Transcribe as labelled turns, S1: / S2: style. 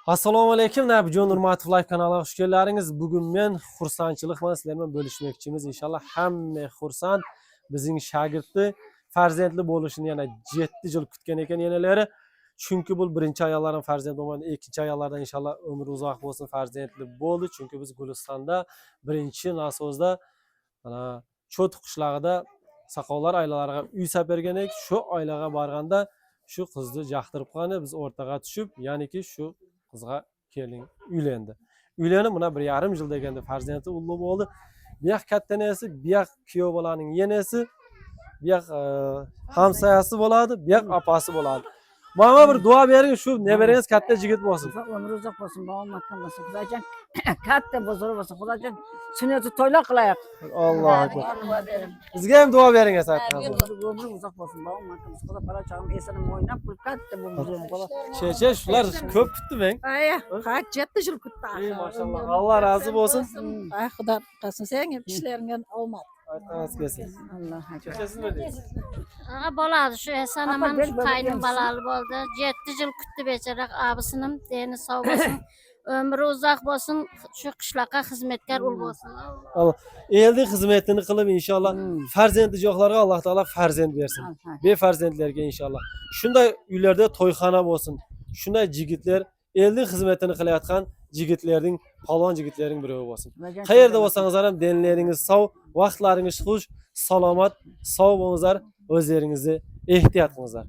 S1: Assalomu alaykum, Nabijon Nurmatov Live kanaliga xush keldingiz. Bugun men xursandchilik bilan sizlar bilan bo'lishmoqchimiz. Inshaalloh hamma xursand. Bizning shogirdni farzandli bo'lishini yana 7 yil kutgan ekan yenalari. Chunki bu birinchi ayollarning farzand bo'lmadi, ikkinchi ayollardan inshaalloh umri uzoq bo'lsin, farzandli bo'ldi. Chunki biz Gulistonda birinchi nasozda mana Cho't qishlog'ida Soqovlar oilalariga uy sapergan edik. Shu oilaga borganda shu qizni jaqtirib qani biz o'rtaga tushib, ya'niki shu qizga keling uylendi. Uylanib buna 1,5 yil deganda farzandi ulug' bo'ldi. Bu yoq katta nesi, bu yoq kuyov bolaning yenesi, bu yoq hamsoyasi bo'ladi, bu yoq opasi bo'ladi. Mana bir duo bering, shu nevarangiz katta yigit bo'lsin.
S2: Umri uzoq bo'lsin, bog'im makon bo'lsin. Xudojon katta bozor bo'lsin. Xudojon sunnatni to'ylar qilaylik.
S1: Alloh akbar. Bizga ham duo bering asatdan.
S2: Umri uzoq bo'lsin, bog'im makon bo'lsin. Xudo pala chog'im esanim o'ynab, pul katta bo'lsin.
S1: Cheche shular ko'p kutdi men.
S3: Aya, kaç 7 yıl kuttu.
S1: Maşallah. Allah razı olsun.
S3: Ay Xudo qilsin, sen ham ishlaringga olmadi.
S1: Aytamiz kelsin.
S2: Alloh akbar.
S1: Chechesi nima deysiz?
S4: Ağa boladı şu Hasan aman şu kaynım balalı oldu. 7 yıl kuttu beçerak abisinin deni sağ olsun. Ömrü uzak olsun. Şu kışlaka hizmetkar ul olsun.
S1: Allah elning xizmatini qilib inshaalloh farzandi yo'qlarga Alloh taolo farzand bersin. Befarzandlarga inshaalloh. Shunday uylarda to'yxona bo'lsin. Shunday yigitlar elning xizmatini qilayotgan yigitlarning, palvon yigitlarning biri bo'lsin. Qayerda bo'lsangiz ham denlaringiz sog', vaqtlaringiz xush, salomat, sog' bo'lingizlar, o'zlaringizni ehtiyot qilingizlar.